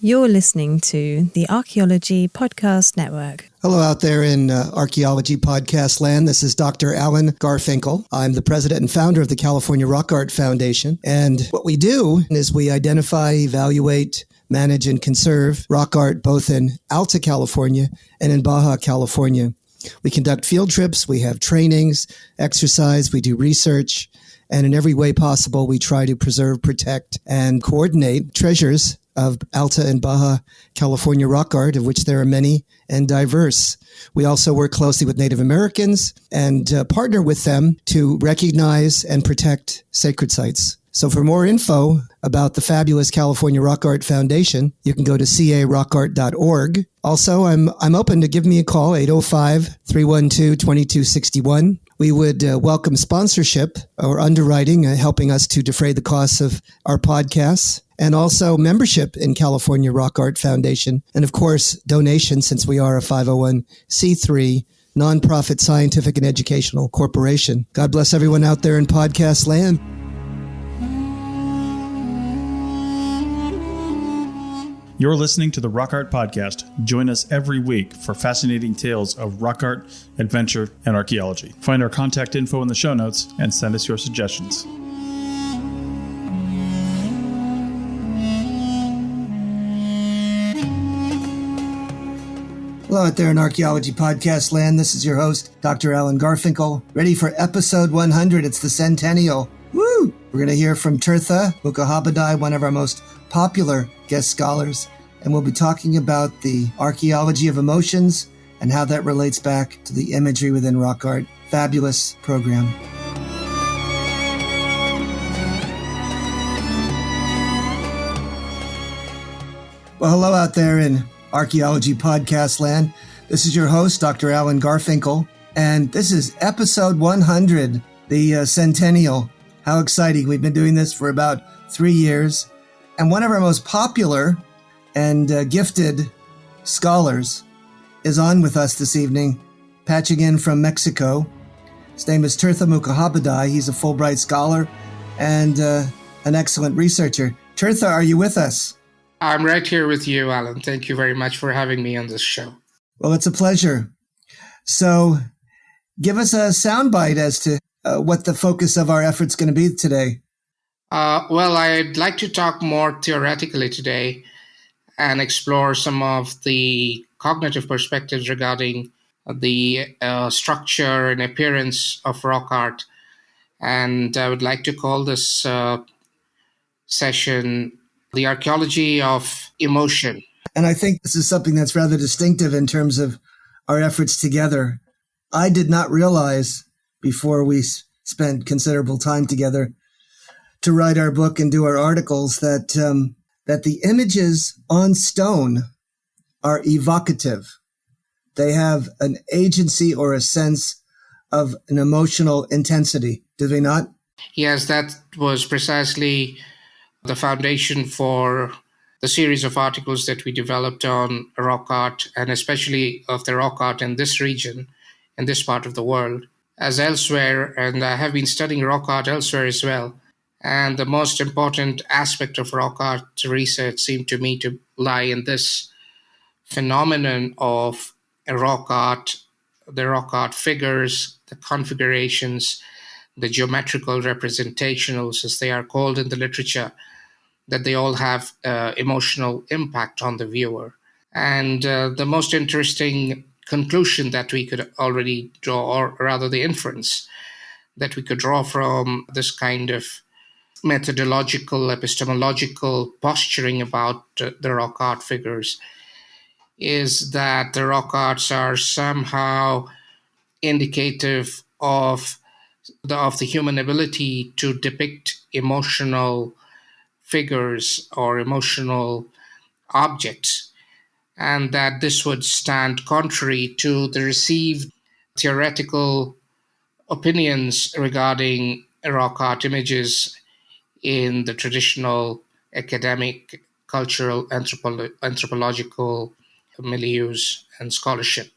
You're listening to the Archaeology Podcast Network. Hello out there in Archaeology Podcast land. This is Dr. Alan Garfinkel. I'm the president and founder of the California Rock Art Foundation. And what we do is we identify, evaluate, manage, and conserve rock art both in Alta California and in Baja California. We conduct field trips, we have trainings, exercise, we do research, and in every way possible, we try to preserve, protect, and coordinate treasures of Alta and Baja California rock art, of which there are many and diverse. We also work closely with Native Americans and partner with them to recognize and protect sacred sites. So for more info about the fabulous California Rock Art Foundation, you can go to carockart.org. Also, I'm open to give me a call, 805-312-2261. We would welcome sponsorship or underwriting, helping us to defray the costs of our podcasts, and also membership in California Rock Art Foundation. And of course, donations, since we are a 501c3 nonprofit scientific and educational corporation. God bless everyone out there in podcast land. You're listening to the Rock Art Podcast. Join us every week for fascinating tales of rock art, adventure, and archaeology. Find our contact info in the show notes and send us your suggestions. Hello out there in Archaeology Podcast land. This is your host, Dr. Alan Garfinkel, ready for episode 100. It's the centennial. Woo! We're going to hear from Tirtha Mukhopadhyay, one of our most popular guest scholars, and we'll be talking about the archaeology of emotions and how that relates back to the imagery within rock art. Fabulous program. Well, hello out there in Archaeology Podcast land. This is your host, Dr. Alan Garfinkel, and this is episode 100, the centennial. How exciting. We've been doing this for about 3 years. And one of our most popular and gifted scholars is on with us this evening, patching in from Mexico. His name is Tirtha Mukhopadhyay. He's a Fulbright scholar and an excellent researcher. Tirtha, are you with us? I'm right here with you, Alan. Thank you very much for having me on this show. Well, it's a pleasure. So give us a soundbite as to what the focus of our effort's going to be today. Well, I'd like to talk more theoretically today and explore some of the cognitive perspectives regarding the structure and appearance of rock art. And I would like to call this session The Archaeology of Emotion. And I think this is something that's rather distinctive in terms of our efforts together. I did not realize before we spent considerable time together to write our book and do our articles that the images on stone are evocative. They have an agency or a sense of an emotional intensity, do they not? Yes, that was precisely the foundation for the series of articles that we developed on rock art, and especially of the rock art in this region, in this part of the world, as elsewhere. And I have been studying rock art elsewhere as well. And the most important aspect of rock art research seemed to me to lie in this phenomenon of rock art, the rock art figures, the configurations, the geometrical representationals, as they are called in the literature, that they all have emotional impact on the viewer. And the most interesting conclusion that we could already draw, or rather the inference that we could draw from this kind of methodological, epistemological posturing about the rock art figures, is that the rock arts are somehow indicative of the human ability to depict emotional figures or emotional objects, and that this would stand contrary to the received theoretical opinions regarding rock art images in the traditional academic, cultural, anthropological milieus and scholarship.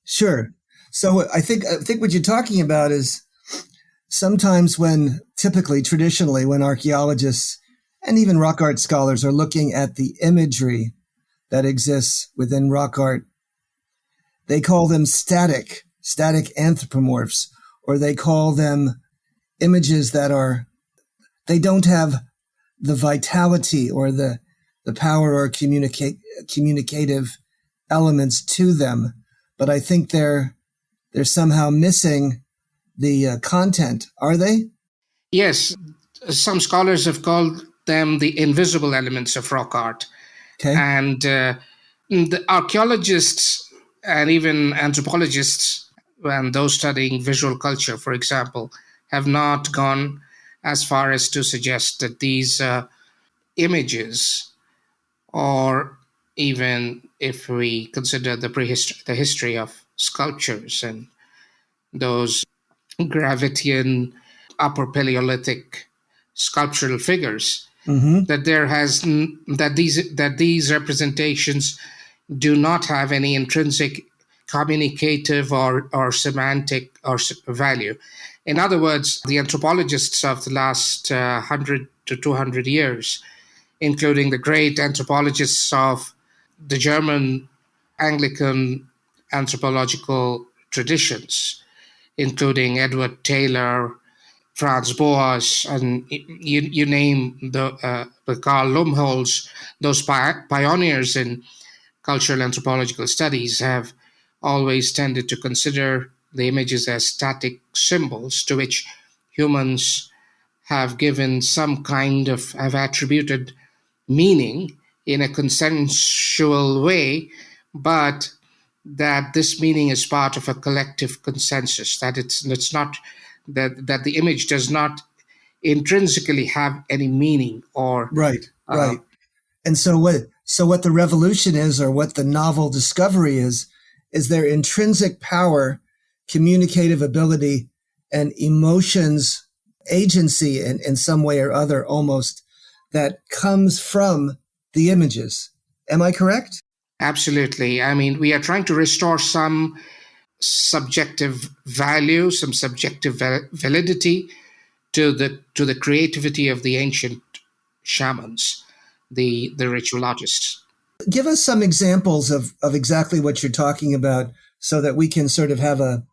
Sure. So I think what you're talking about is sometimes traditionally, when archaeologists and even rock art scholars are looking at the imagery that exists within rock art. They call them static anthropomorphs, or they call them images that they don't have the vitality or the power or communicative elements to them. But I think they're somehow missing the content. Are they? Yes, some scholars have called them the invisible elements of rock art. Okay. And the archaeologists and even anthropologists and those studying visual culture, for example, have not gone as far as to suggest that these images, or even if we consider the history of sculptures and those Gravitian upper Paleolithic sculptural figures, Mm-hmm. that these representations do not have any intrinsic communicative or semantic or value. In other words, the anthropologists of the last 100 to 200 years, including the great anthropologists of the German Anglican anthropological traditions, including Edward Taylor, Franz Boas, and you name the Karl Lumholtz, those pioneers in cultural anthropological studies have always tended to consider the images as static symbols to which humans have have attributed meaning in a consensual way, but that this meaning is part of a collective consensus, that it's not that the image does not intrinsically have any meaning or Right. And so what the revolution is, or what the novel discovery is their intrinsic power, communicative ability, and emotions, agency in some way or other almost, that comes from the images. Am I correct? Absolutely. I mean, we are trying to restore some subjective value, some subjective validity to the creativity of the ancient shamans, the ritual artists. Give us some examples of exactly what you're talking about, so that we can sort of have a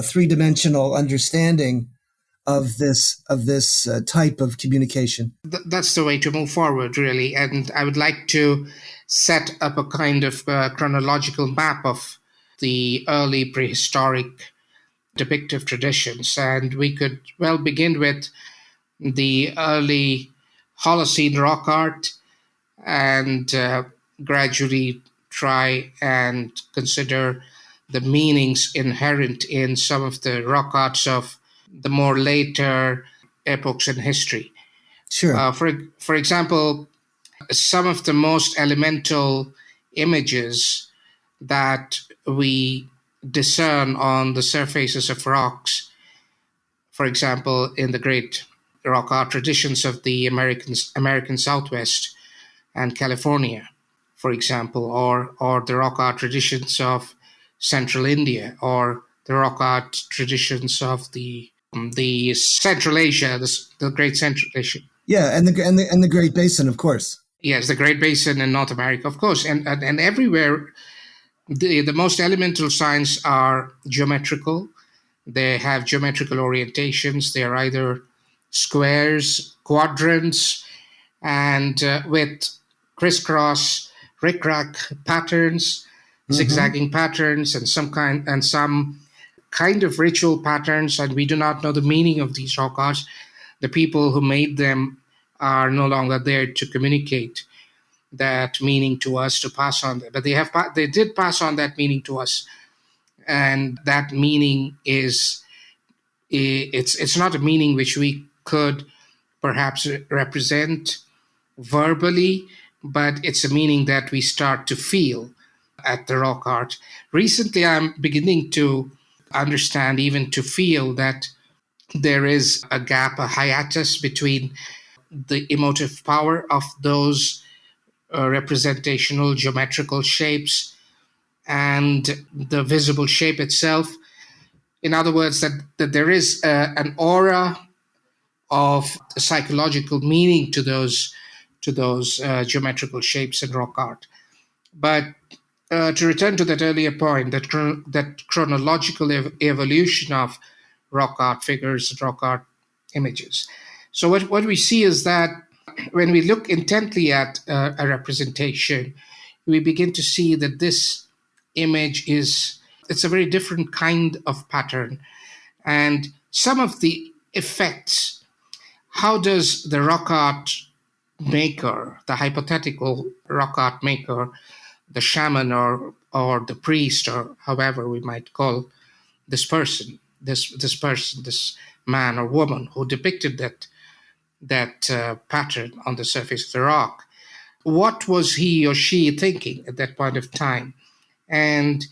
three-dimensional understanding of this type of communication. That's the way to move forward, really. And I would like to set up a kind of chronological map of the early prehistoric depictive traditions. And we could, well, begin with the early Holocene rock art and gradually try and consider the meanings inherent in some of the rock arts of the more later epochs in history. Sure. For example, some of the most elemental images that we discern on the surfaces of rocks, for example, in the great rock art traditions of the American Southwest and California, for example, or the rock art traditions of Central India, or the rock art traditions of the Central Asia, the Great Central Asia. Yeah, and the Great Basin, of course. Yes, the Great Basin in North America, of course, and everywhere. The most elemental signs are geometrical. They have geometrical orientations. They are either squares, quadrants, and with crisscross, rickrack patterns, zigzagging patterns, and some kind of ritual patterns. And we do not know the meaning of these rock arts. The people who made them are no longer there to communicate that meaning to us, to pass on that. But they did pass on that meaning to us, and that meaning is it's not a meaning which we could perhaps represent verbally, but it's a meaning that we start to feel at the rock art. Recently, I'm beginning to understand, even to feel, that there is a gap, a hiatus between the emotive power of those representational geometrical shapes and the visible shape itself. In other words, that there is an aura of psychological meaning to those to those geometrical shapes in rock art. But to return to that earlier point, that chronological evolution of rock art figures and rock art images. So what we see is that when we look intently at a representation, we begin to see that this image it's a very different kind of pattern. And some of the effects, how does the rock art maker, the hypothetical rock art maker, the shaman or the priest, or however we might call this person, this man or woman who depicted that pattern on the surface of the rock, what was he or she thinking at that point of time? And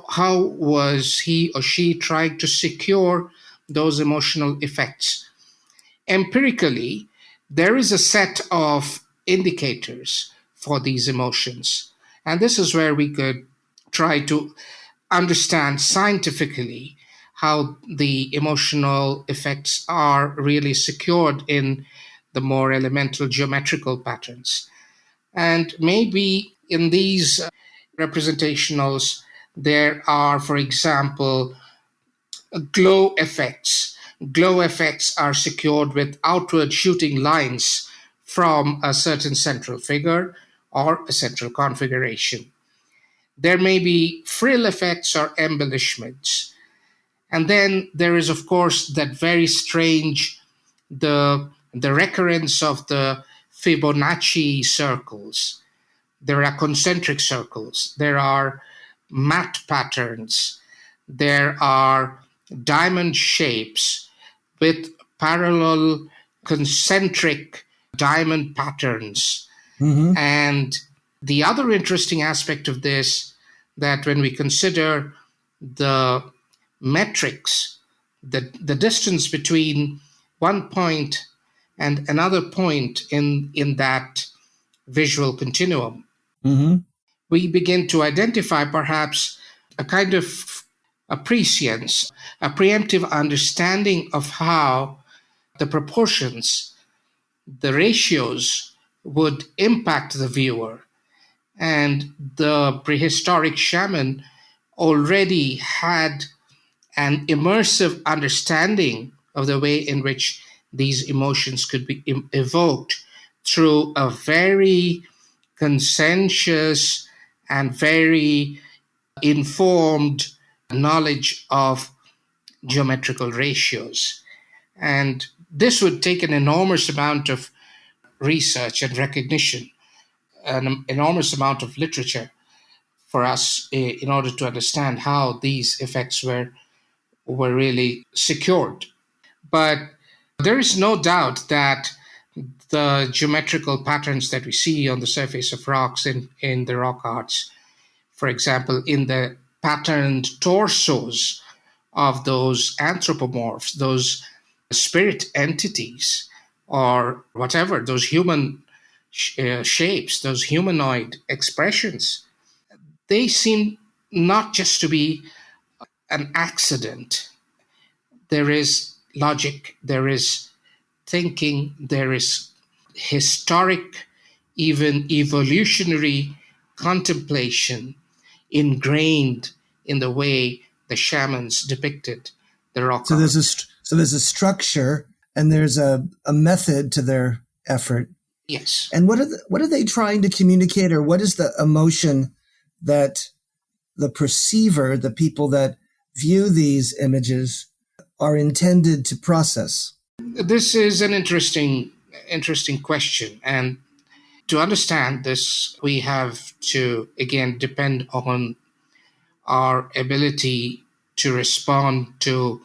how was he or she trying to secure those emotional effects? Empirically, there is a set of indicators for these emotions. And this is where we could try to understand scientifically how the emotional effects are really secured in the more elemental geometrical patterns. And maybe in these representationals, there are, for example, glow effects. Glow effects are secured with outward shooting lines from a certain central figure or a central configuration. There may be frill effects or embellishments. And then there is, of course, that very strange, the recurrence of the Fibonacci circles. There are concentric circles. There are matte patterns. There are diamond shapes with parallel concentric diamond patterns. Mm-hmm. And the other interesting aspect of this, that when we consider the metrics, the distance between one point and another point in that visual continuum, Mm-hmm. we begin to identify perhaps a kind of a prescience, a preemptive understanding of how the proportions, the ratios would impact the viewer. And the prehistoric shaman already had an immersive understanding of the way in which these emotions could be evoked through a very conscientious and very informed knowledge of geometrical ratios. And this would take an enormous amount of research and recognition, an enormous amount of literature for us in order to understand how these effects were really secured. But there is no doubt that the geometrical patterns that we see on the surface of rocks in the rock arts, for example, in the patterned torsos of those anthropomorphs, those spirit entities, or whatever, those human shapes, those humanoid expressions, they seem not just to be an accident. There is logic, there is thinking, there is historic, even evolutionary contemplation ingrained in the way the shamans depicted the rock So art. there's a structure and there's a method to their effort. Yes. And what are they trying to communicate, or what is the emotion that the perceiver, the people that view these images, are intended to process? This is an interesting question. And to understand this, we have to, again, depend on our ability to respond to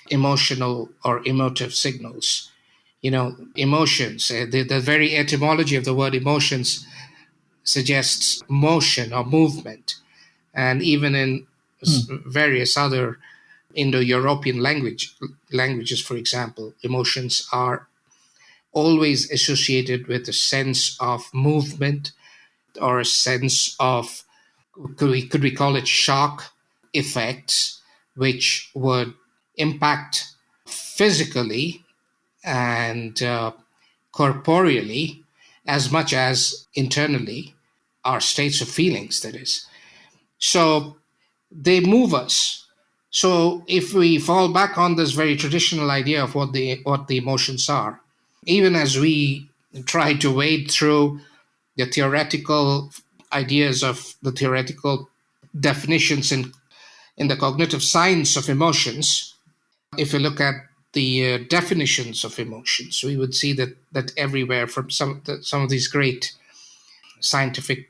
emotional or emotive signals. Emotions, the very etymology of the word emotions suggests motion or movement. And even in various other Indo-European languages, for example, emotions are always associated with a sense of movement or a sense of, could we call it shock effects, which would impact physically and corporeally, as much as internally, our states of feelings, that is. So they move us. So if we fall back on this very traditional idea of what the emotions are, even as we try to wade through the theoretical ideas of the theoretical definitions in the cognitive science of emotions, if we look at the definitions of emotions, we would see that everywhere from some of these great scientific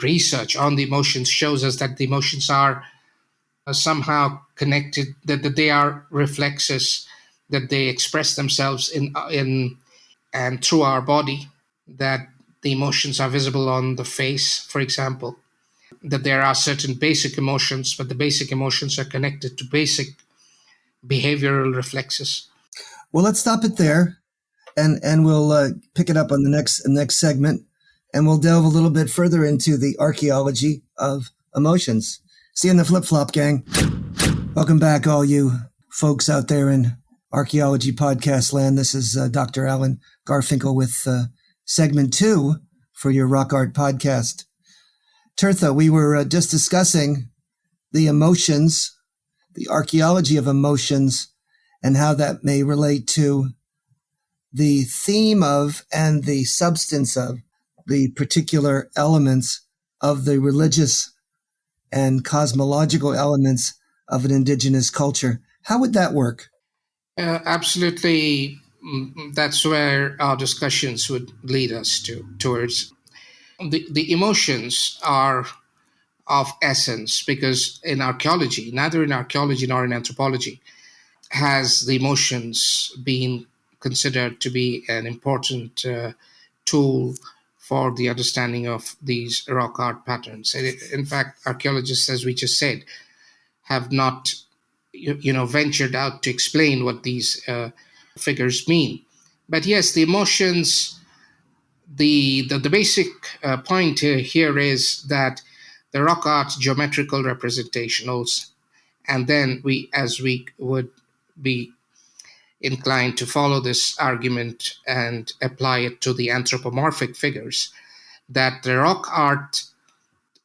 research on the emotions shows us that the emotions are somehow connected, that they are reflexes, that they express themselves in and through our body, that the emotions are visible on the face, for example, that there are certain basic emotions, but the basic emotions are connected to basic behavioral reflexes. Well, let's stop it there, and we'll pick it up on the next segment, and we'll delve a little bit further into the archaeology of emotions. See you in the flip-flop, gang. Welcome back, all you folks out there in Archaeology Podcast Land. This is Dr. Alan Garfinkel with segment 2 for your Rock Art Podcast. Tirtha, we were just discussing the emotions, the archaeology of emotions, and how that may relate to the theme of and the substance of the particular elements of the religious and cosmological elements of an indigenous culture. How would that work? Absolutely. That's where our discussions would lead us towards. The emotions are of essence, because in archaeology, neither in archaeology nor in anthropology, has the emotions been considered to be an important tool for the understanding of these rock art patterns. In fact, archaeologists, as we just said, have not ventured out to explain what these figures mean. But yes, the emotions, the basic point here is that the rock art geometrical representationals, and then as we would be inclined to follow this argument and apply it to the anthropomorphic figures, that the rock art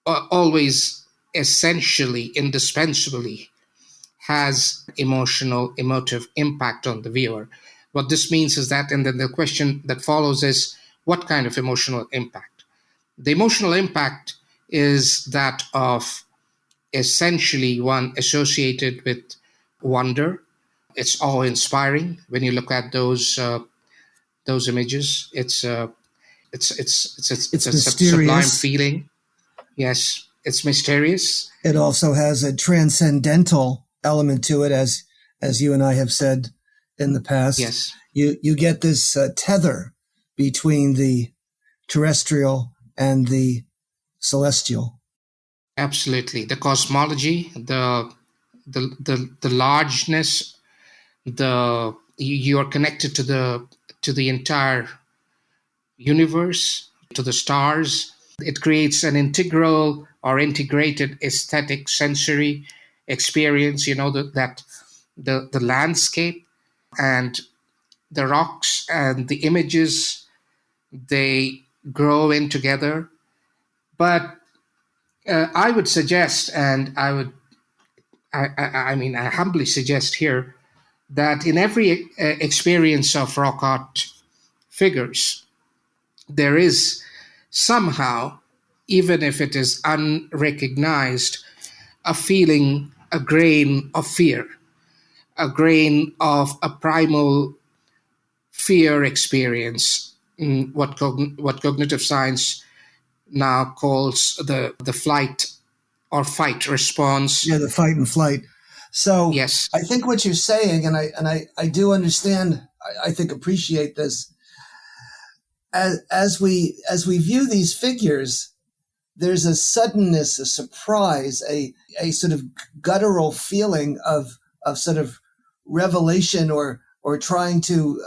always essentially, indispensably has emotive impact on the viewer. What this means is that, and then the question that follows is, what kind of emotional impact? The emotional impact is that of essentially one associated with wonder. It's awe-inspiring when you look at those images. It's a sublime feeling. Yes, it's mysterious. It also has a transcendental element to it, as you and I have said in the past. Yes, you get this tether between the terrestrial and the celestial. Absolutely, the cosmology, the largeness, you are connected to the entire universe, to the stars. It creates an integral or integrated aesthetic sensory experience. That the landscape and the rocks and the images, they grow in together. But I would suggest, and I humbly suggest here, that in every experience of rock art figures, there is somehow, even if it is unrecognized, a feeling, a grain of fear, a grain of a primal fear experience, what cognitive science now calls the flight or fight response. Yeah, the fight and flight. So yes, I think what you're saying, and I do understand, I think appreciate this. As we view these figures, there's a suddenness, a surprise, a sort of guttural feeling of sort of revelation or trying to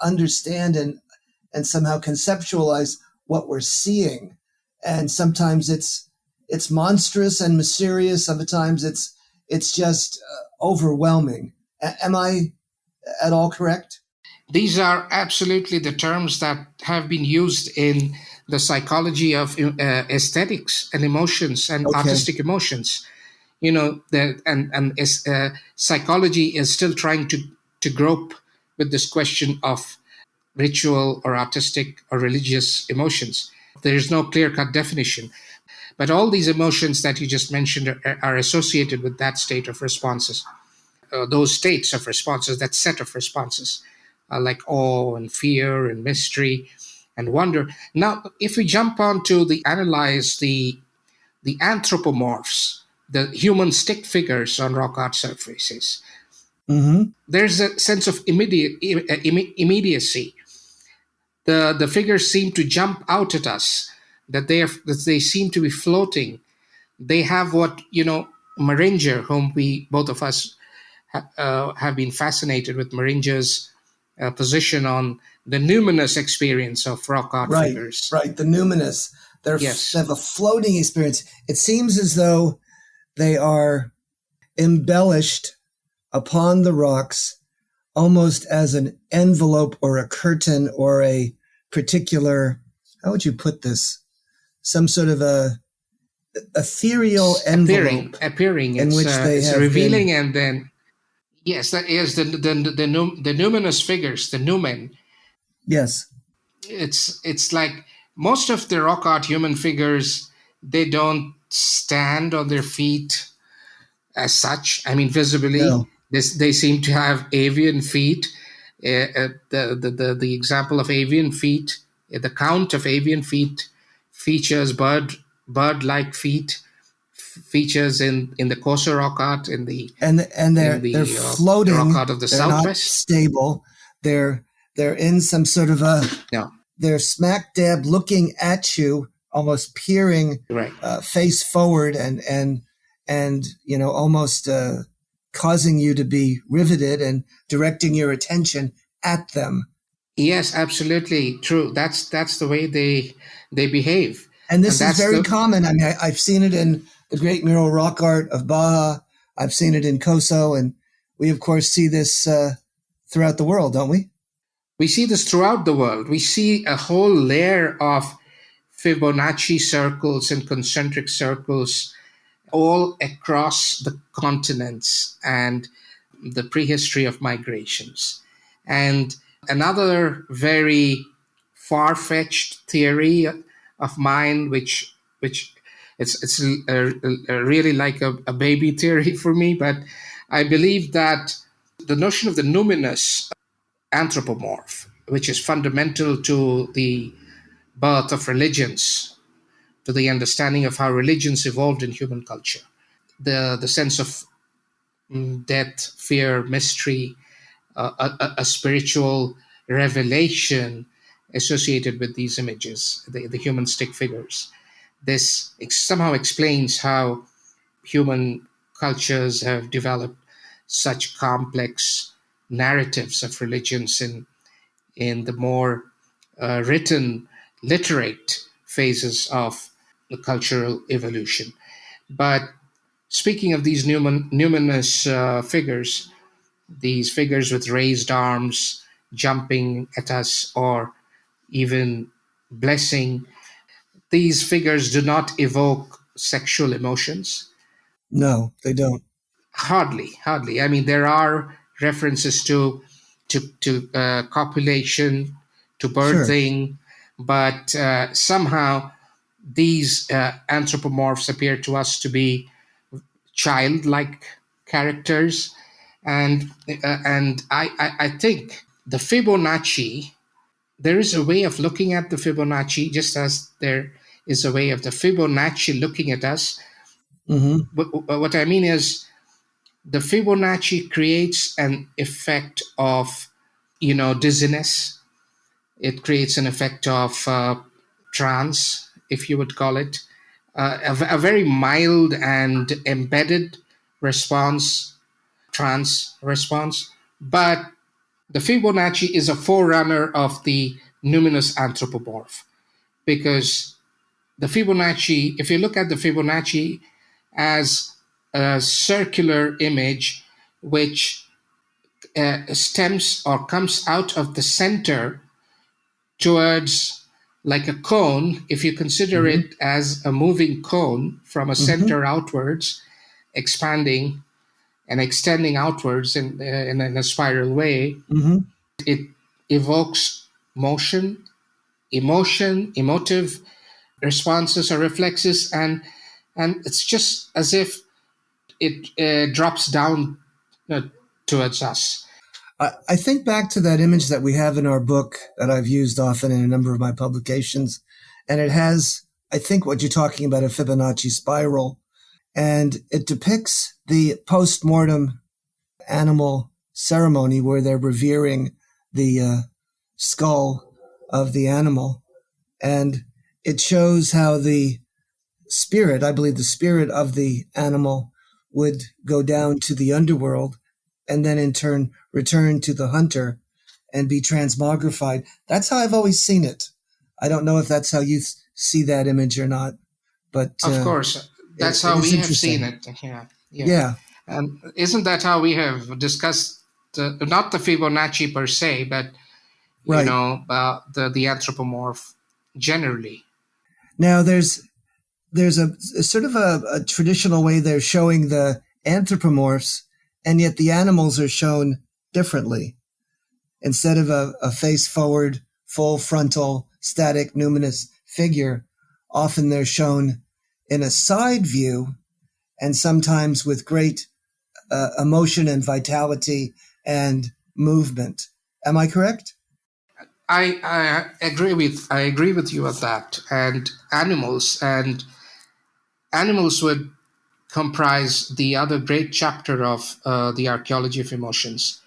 understand and somehow conceptualize what we're seeing. And sometimes it's monstrous and mysterious. Sometimes it's just overwhelming. Am I at all correct? These are absolutely the terms that have been used in the psychology of aesthetics and emotions and Okay. artistic emotions. Psychology is still trying to grope with this question of ritual or artistic or religious emotions. There is no clear-cut definition. But all these emotions that you just mentioned are associated with that state of responses, those states of responses, that set of responses, like awe and fear and mystery and wonder. Now, if we jump on to analyze the anthropomorphs, the human stick figures on rock art surfaces, Mm-hmm. there's a sense of immediacy. The figures seem to jump out at us, that they seem to be floating. They have what, Maringer, whom we both of us have been fascinated with Maringer's position on the numinous experience of rock art Right, figures. right. The numinous. They Yes, have a floating experience. It seems as though they are embellished upon the rocks almost as an envelope or a curtain or a particular, how would you put this? Some sort of a ethereal envelope appearing. in which they It's have revealing, been. and then yes, that is the numinous figures, the numen. Yes. It's like most of the rock art human figures, they don't stand on their feet as such. I mean, visibly, No. they seem to have avian feet. The example of avian feet, the count of avian feet features bird-like feet, features in the Kosa rock art, in They're the rock floating. art of the They're not Southwest. stable. They're in some sort of a. No, They're smack dab looking at you, almost peering right. face forward, and almost causing you to be riveted and directing your attention at them. Yes, absolutely true. That's the way they behave, And and this is that's very the common. I mean, I've seen it in the great mural rock art of Baja. I've seen it in Koso, and we of course see this throughout the world, don't we? we see this throughout the world. We see a whole layer of Fibonacci circles and concentric circles all across the continents and the prehistory of migrations. And another very far-fetched theory of mine, which it's really like a baby theory for me, but I believe that the notion of the numinous anthropomorph, which is fundamental to the birth of religions, to the understanding of how religions evolved in human culture. The sense of death, fear, mystery, a spiritual revelation associated with these images, the human stick figures. This somehow explains how human cultures have developed such complex narratives of religions in the more written, literate phases of the cultural evolution. But speaking of these numinous figures, these figures with raised arms jumping at us or even blessing, these figures do not evoke sexual emotions. No, they don't. Hardly. I mean, there are references to copulation, to Sure. birthing, but somehow these anthropomorphs appear to us to be childlike characters, and I think the Fibonacci. There is a way of looking at the Fibonacci, just as there is a way of the Fibonacci looking at us. Mm-hmm. What I mean is, the Fibonacci creates an effect of, dizziness. It creates an effect of trance, if you would call it, a very mild and embedded response, trance response. But the Fibonacci is a forerunner of the numinous anthropomorph, because the Fibonacci, if you look at the Fibonacci as a circular image which stems or comes out of the center towards like a cone. If you consider it as a moving cone from a center outwards, expanding and extending outwards in a spiral way, it evokes motion, emotive responses or reflexes, and it's just as if it drops down towards us. I think back to that image that we have in our book that I've used often in a number of my publications, and it has, I think, what you're talking about, a Fibonacci spiral, and it depicts the post-mortem animal ceremony where they're revering the skull of the animal, and it shows how the spirit, I believe the spirit of the animal, would go down to the underworld and then in turn return to the hunter and be transmogrified. That's how I've always seen it. I don't know if that's how you see that image or not, but of course, that's how we have seen it. Yeah. And isn't that how we have discussed not the Fibonacci per se, but right. The anthropomorph generally. Now there's a sort of a traditional way they're showing the anthropomorphs, and yet the animals are shown differently. Instead of a face-forward, full frontal, static, numinous figure, often they're shown in a side view and sometimes with great emotion and vitality and movement. Am I correct? I agree with you on that. And animals would comprise the other great chapter of the archaeology of emotions.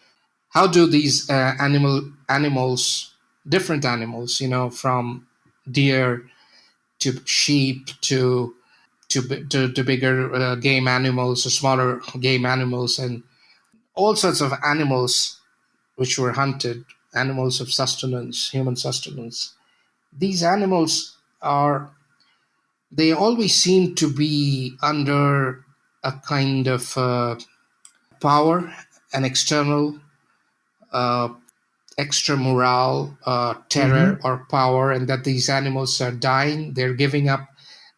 How do these animals, different animals, from deer to sheep to bigger game animals, or smaller game animals, and all sorts of animals which were hunted, animals of sustenance, human sustenance. These animals they always seem to be under a kind of power, an external, extramural terror or power, and that these animals are dying, they're giving up,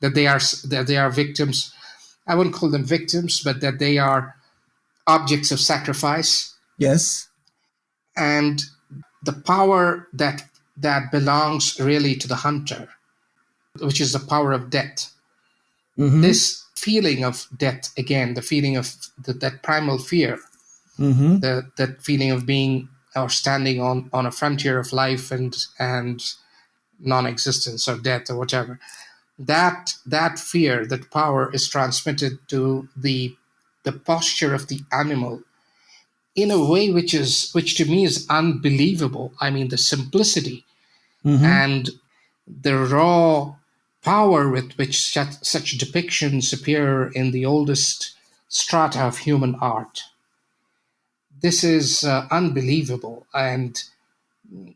that they are victims. I wouldn't call them victims, but that they are objects of sacrifice. Yes. And the power that belongs really to the hunter, which is the power of death. This feeling of death, again, the feeling of that primal fear, that feeling of being or standing on a frontier of life and non-existence or death or whatever. That fear, that power is transmitted to the posture of the animal in a way which to me is unbelievable. I mean, the simplicity and the raw power with which such depictions appear in the oldest strata of human art. This is unbelievable. And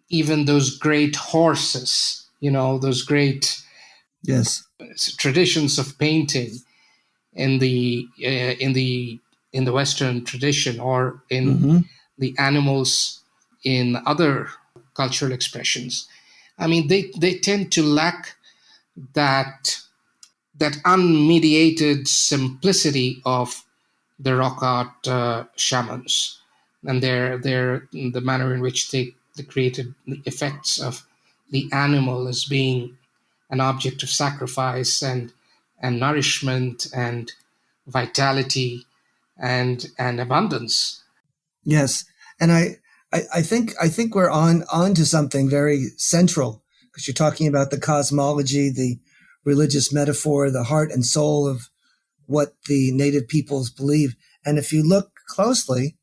even those great horses, those great traditions of painting in the Western tradition, or in the animals in other cultural expressions. I mean, they tend to lack that unmediated simplicity of the rock art shamans, and the manner in which they created the effects of the animal as being an object of sacrifice and nourishment and vitality and abundance. Yes, and I think we're on to something very central, because you're talking about the cosmology, the religious metaphor, the heart and soul of what the native peoples believe. And if you look closely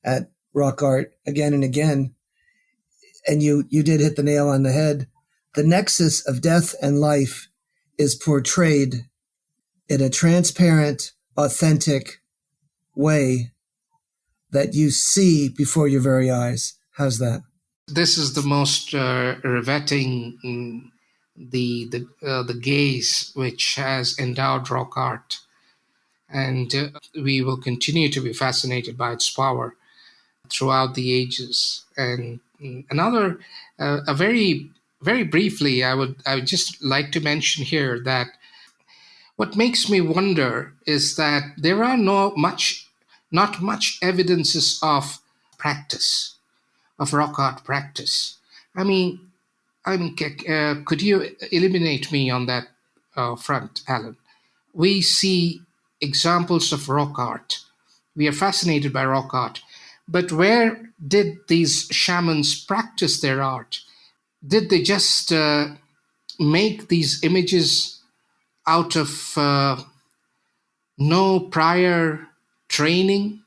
at rock art again and again, and you did hit the nail on the head, the nexus of death and life is portrayed in a transparent, authentic way that you see before your very eyes. How's that? This is the most riveting, the gaze which has endowed rock art, and we will continue to be fascinated by its power. throughout the ages. And another, a very, very briefly, I would just like to mention here that what makes me wonder is that there are not much evidences of practice, of rock art practice. I mean, could you eliminate me on that front, Alan? We see examples of rock art. We are fascinated by rock art. But where did these shamans practice their art? Did they just make these images out of no prior training,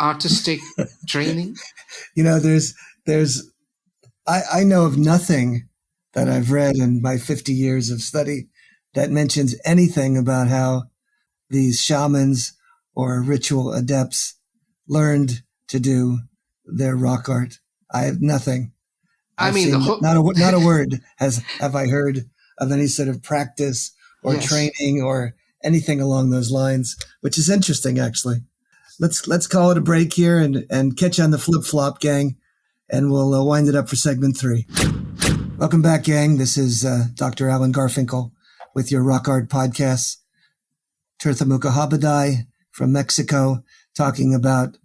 artistic training? There's I know of nothing that I've read in my 50 years of study that mentions anything about how these shamans or ritual adepts learned to do their rock art. I have nothing. Not a word have I heard of any sort of practice or Yes. training or anything along those lines, which is interesting, actually. Let's call it a break here and catch on the flip-flop, gang, and we'll wind it up for segment 3. Welcome back, gang. This is Dr. Alan Garfinkel with your Rock Art Podcast. Tirtha Mukhopadhyay from Mexico, talking about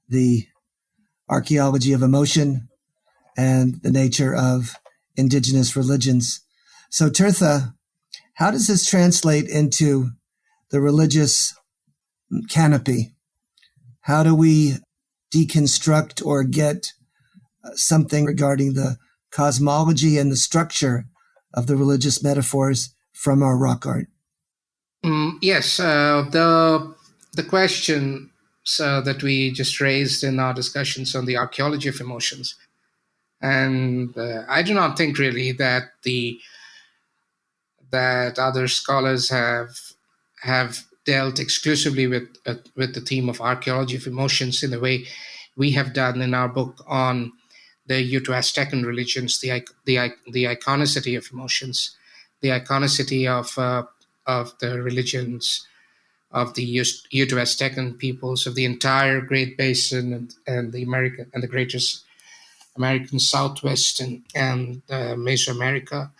the archaeology of emotion and the nature of indigenous religions. So, Tirtha, how does this translate into the religious canopy? How do we deconstruct or get something regarding the cosmology and the structure of the religious metaphors from our rock art? Yes, the question that we just raised in our discussions on the archaeology of emotions, and I do not think really that other scholars have dealt exclusively with the theme of archaeology of emotions in the way we have done in our book on the Uto-Aztecan religions, the iconicity of emotions, the iconicity of the religions of the Uto-Aztecan peoples of the entire Great Basin and the greatest American Southwest and Mesoamerica,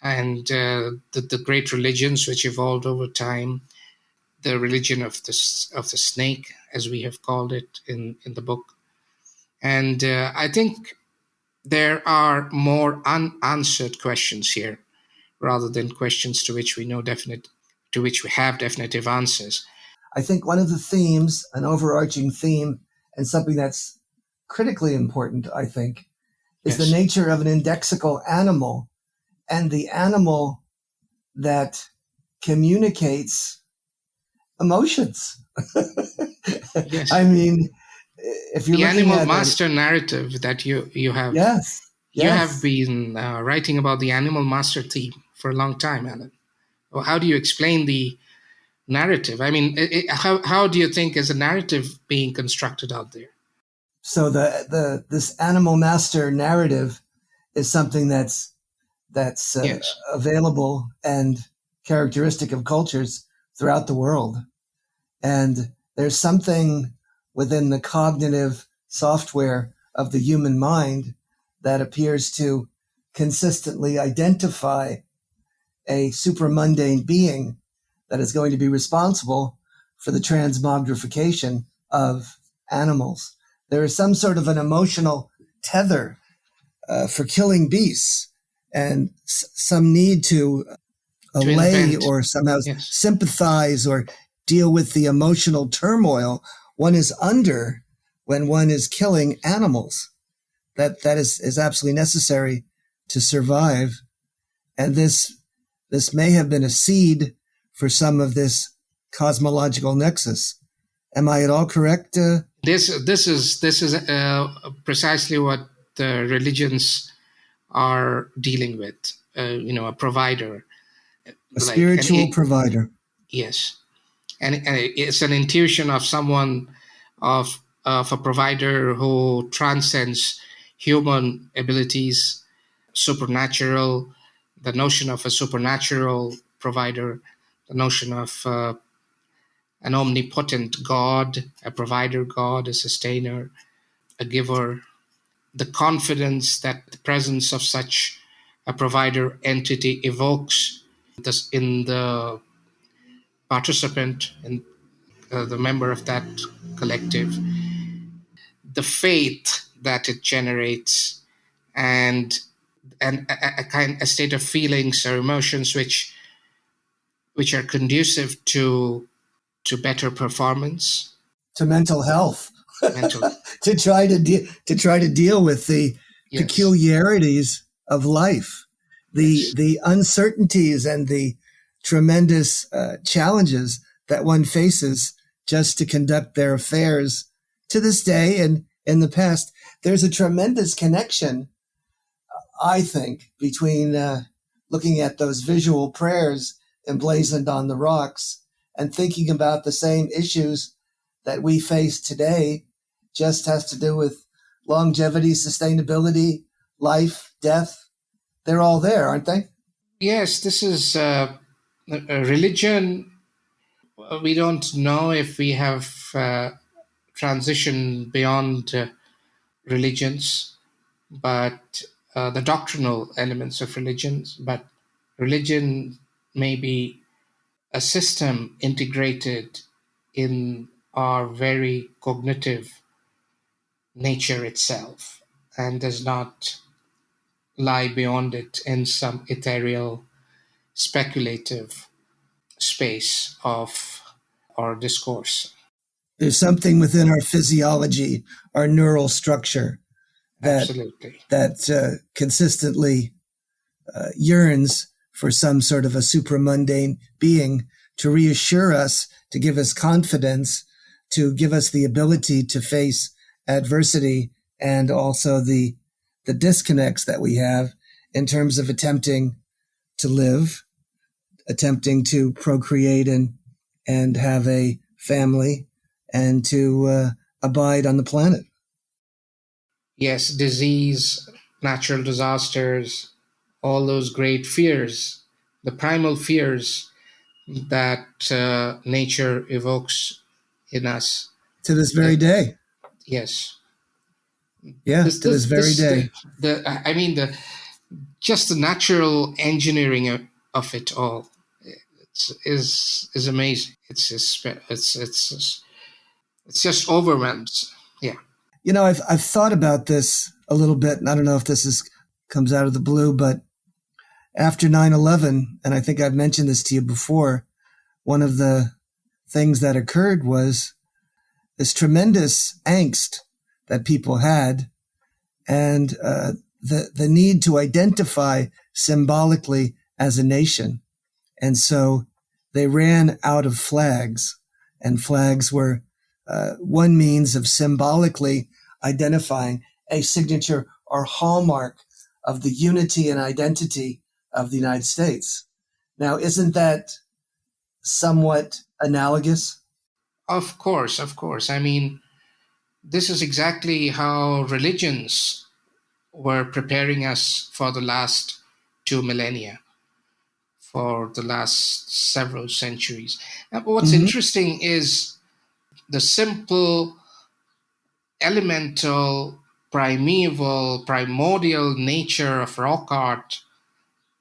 and the great religions which evolved over time, the religion of the snake, as we have called it in the book. And I think there are more unanswered questions here, rather than questions to which we have definitive answers. I think one of the themes, an overarching theme, and something that's critically important, I think, is the nature of an indexical animal and the animal that communicates emotions. Yes. I mean, if you're the looking animal at master narrative that you have, yes, you have been writing about the animal master theme for a long time, Alan. Well, how do you explain the narrative? I mean, how do you think is a narrative being constructed out there? So this animal master narrative is something that's Yes. available and characteristic of cultures throughout the world. And there's something within the cognitive software of the human mind that appears to consistently identify a supramundane being that is going to be responsible for the transmogrification of animals. There is some sort of an emotional tether for killing beasts and some need to allay invent. or somehow sympathize or deal with the emotional turmoil one is under when one is killing animals. That is absolutely necessary to survive. And this may have been a seed for some of this cosmological nexus. Am I at all correct? This is precisely what the religions are dealing with. A provider, A spiritual provider. Yes, and it's an intuition of someone of a provider who transcends human abilities, supernatural. The notion of a supernatural provider, the notion of an omnipotent God, a provider God, a sustainer, a giver, the confidence that the presence of such a provider entity evokes in the participant, in the member of that collective, the faith that it generates, and a state of feelings or emotions which are conducive to better performance, To mental health, mental. to try to deal with the Yes, peculiarities of life, yes, the uncertainties and the tremendous challenges that one faces just to conduct their affairs to this day and in the past. There's a tremendous connection, I think, between looking at those visual prayers emblazoned on the rocks and thinking about the same issues that we face today. Just has to do with longevity, sustainability, life, death. They're all there, aren't they? yes. This is a religion. We don't know if we have transitioned beyond religions, but the doctrinal elements of religions. But religion may be a system integrated in our very cognitive nature itself, and does not lie beyond it in some ethereal, speculative space of our discourse. There's something within our physiology, our neural structure that Absolutely. consistently yearns for some sort of a supramundane being to reassure us, to give us confidence, to give us the ability to face adversity and also the disconnects that we have in terms of attempting to live, attempting to procreate and have a family and to abide on the planet. Yes, disease, natural disasters, all those great fears, the primal fears that nature evokes in us. To this very day. Yes. Yeah, This, to this this, very this, day. I mean, just the natural engineering of it all is amazing. It's just overwhelmed. Yeah. You know, I've thought about this a little bit, and I don't know if this comes out of the blue, but after 9/11, and I think I've mentioned this to you before, one of the things that occurred was this tremendous angst that people had, and the need to identify symbolically as a nation. And so they ran out of flags, and flags were one means of symbolically identifying a signature or hallmark of the unity and identity of the United States. Now, isn't that somewhat analogous? Of course, of course. I mean, this is exactly how religions were preparing us for the last 2 millennia, for the last several centuries. And what's Mm-hmm. interesting is the simple, elemental, primeval, primordial nature of rock art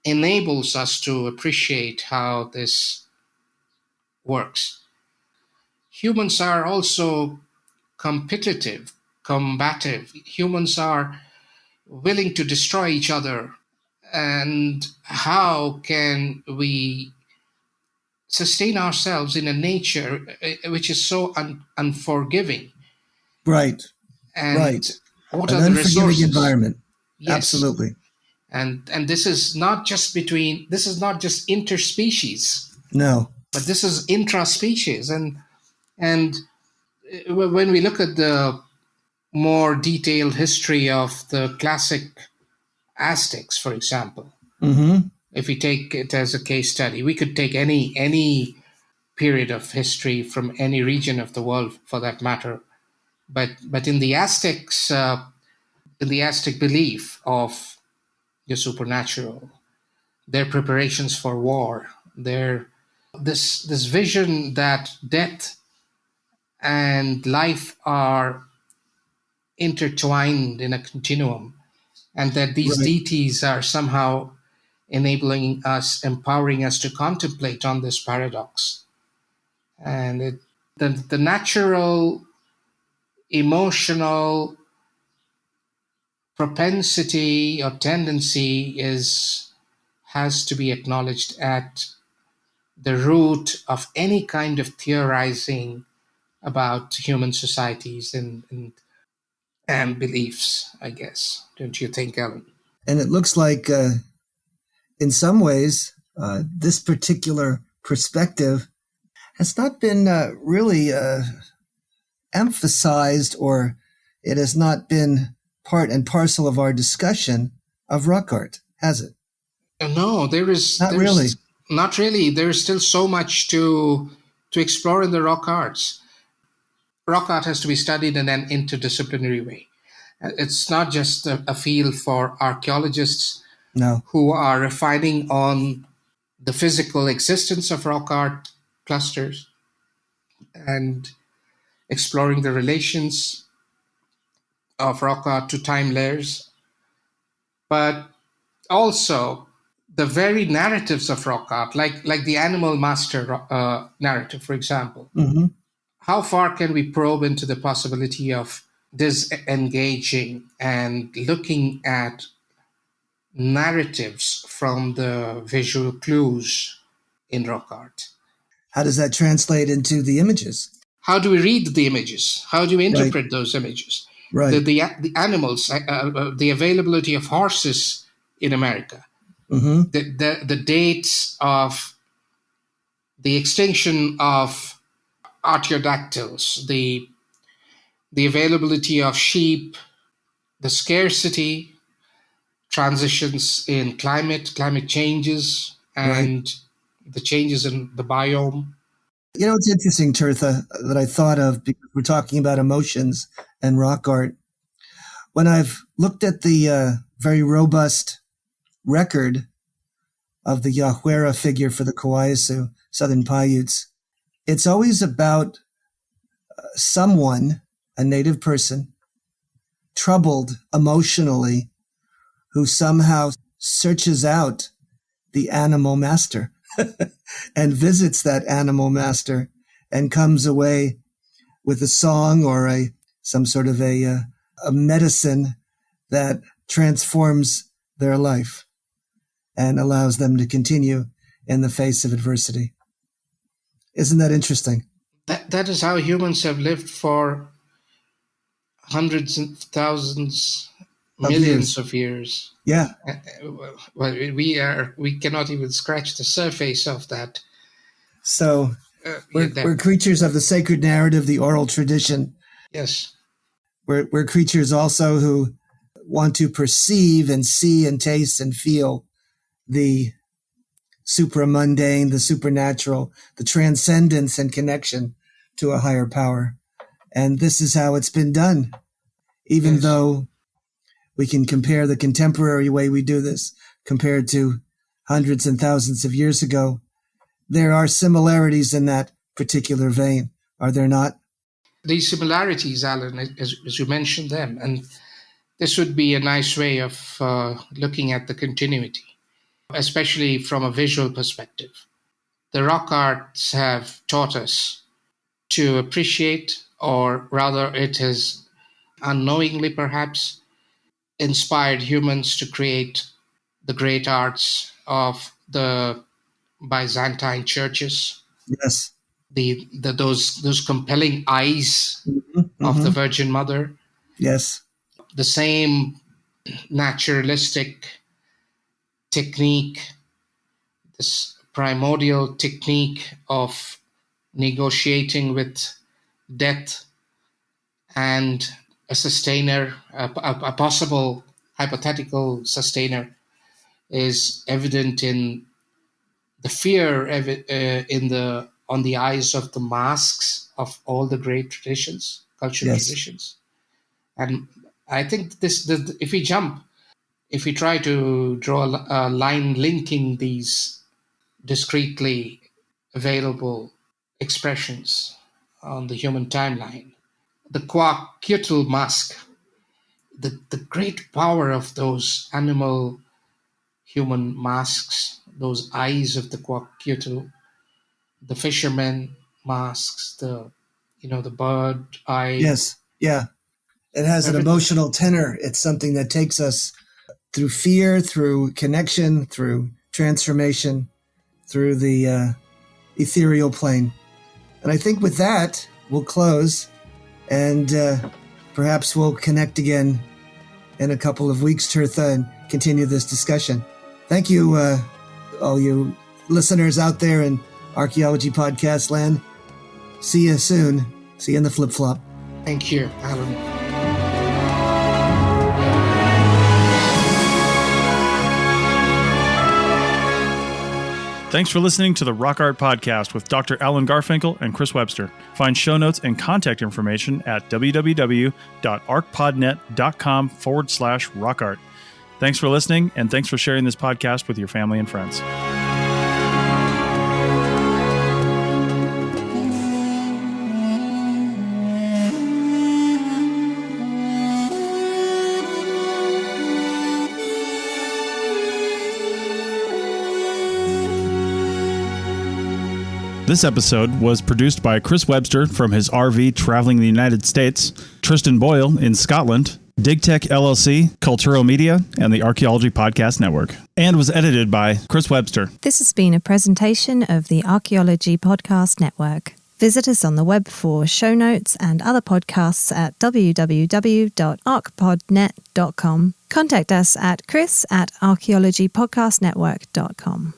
enables us to appreciate how this works. Humans are also competitive, combative. Humans are willing to destroy each other. And how can we sustain ourselves in a nature which is so unforgiving? Right, right. And what An are the unforgiving resources? environment. Yes. Absolutely. And this is not just interspecies, No. but this is intraspecies. And when we look at the more detailed history of the classic Aztecs, for example, Mm-hmm. if we take it as a case study, we could take any period of history from any region of the world, for that matter. But in the Aztecs, in the Aztec belief of the supernatural, their preparations for war, their this vision that death and life are intertwined in a continuum, and that these Right. deities are somehow enabling us, empowering us to contemplate on this paradox. And the natural emotional propensity or tendency has to be acknowledged at the root of any kind of theorizing about human societies and beliefs, I guess. Don't you think, Ellen? And it looks like, in some ways, this particular perspective has not been really emphasized, or it has not been part and parcel of our discussion of rock art, has it? No, Not really. not really. There is still so much to explore in the rock arts. Rock art has to be studied in an interdisciplinary way. It's not just a field for archaeologists No. who are refining on the physical existence of rock art clusters and exploring the relations of rock art to time layers, but also the very narratives of rock art, like the animal master narrative, for example. Mm-hmm. How far can we probe into the possibility of disengaging and looking at narratives from the visual clues in rock art? How does that translate into the images? How do we read the images? How do we Right. interpret those images? Right. The animals, the availability of horses in America, Mm-hmm. the dates of the extinction of artiodactyls, the availability of sheep, the scarcity, transitions in climate changes, and the changes in the biome. You know, it's interesting, Tirtha, that I thought of because we're talking about emotions and rock art. When I've looked at the very robust record of the Yahuara figure for the Kawayasu, Southern Paiutes, it's always about someone, a native person, troubled emotionally, who somehow searches out the animal master and visits that animal master and comes away with a song or some sort of a medicine that transforms their life and allows them to continue in the face of adversity. Isn't that interesting? That is how humans have lived for hundreds and thousands, millions of years. Yeah. Well, we cannot even scratch the surface of that. So we're creatures of the sacred narrative, the oral tradition. Yes. We're creatures also who want to perceive and see and taste and feel the supramundane, the supernatural, the transcendence and connection to a higher power. And this is how it's been done. Even Yes. though we can compare the contemporary way we do this compared to hundreds and thousands of years ago, there are similarities in that particular vein, are there not? These similarities, Alan, as you mentioned them, and this would be a nice way of looking at the continuity, especially from a visual perspective. The rock arts have taught us to appreciate, or rather, it has unknowingly perhaps inspired humans to create the great arts of the Byzantine churches, Yes. those compelling eyes Mm-hmm. of the Virgin Mother, Yes. the same naturalistic technique, this primordial technique of negotiating with death and a sustainer, a possible hypothetical sustainer, is evident in the fear on the eyes of the masks of all the great traditions, cultural Yes. traditions. And I think if we try to draw a line linking these discretely available expressions on the human timeline, the Quetzal mask the great power of those animal human masks, those eyes of the quackuttle, the fisherman masks, the bird eye. Yes. Yeah. It has an Everything. emotional tenor. It's something that takes us through fear, through connection, through transformation, through the ethereal plane. And I think with that, we'll close, and perhaps we'll connect again in a couple of weeks, Tirtha, and continue this discussion. Thank you, all you listeners out there in Archaeology Podcast Land. See you soon. See you in the flip-flop. Thank you, Alan. Thanks for listening to the Rock Art Podcast with Dr. Alan Garfinkel and Chris Webster. Find show notes and contact information at www.archpodnet.com/rockart. Thanks for listening, and thanks for sharing this podcast with your family and friends. This episode was produced by Chris Webster from his RV traveling the United States, Tristan Boyle in Scotland, DigTech LLC, Culturo Media, and the Archaeology Podcast Network, and was edited by Chris Webster. This has been a presentation of the Archaeology Podcast Network. Visit us on the web for show notes and other podcasts at www.archpodnet.com. Contact us at chris@archaeologypodcastnetwork.com.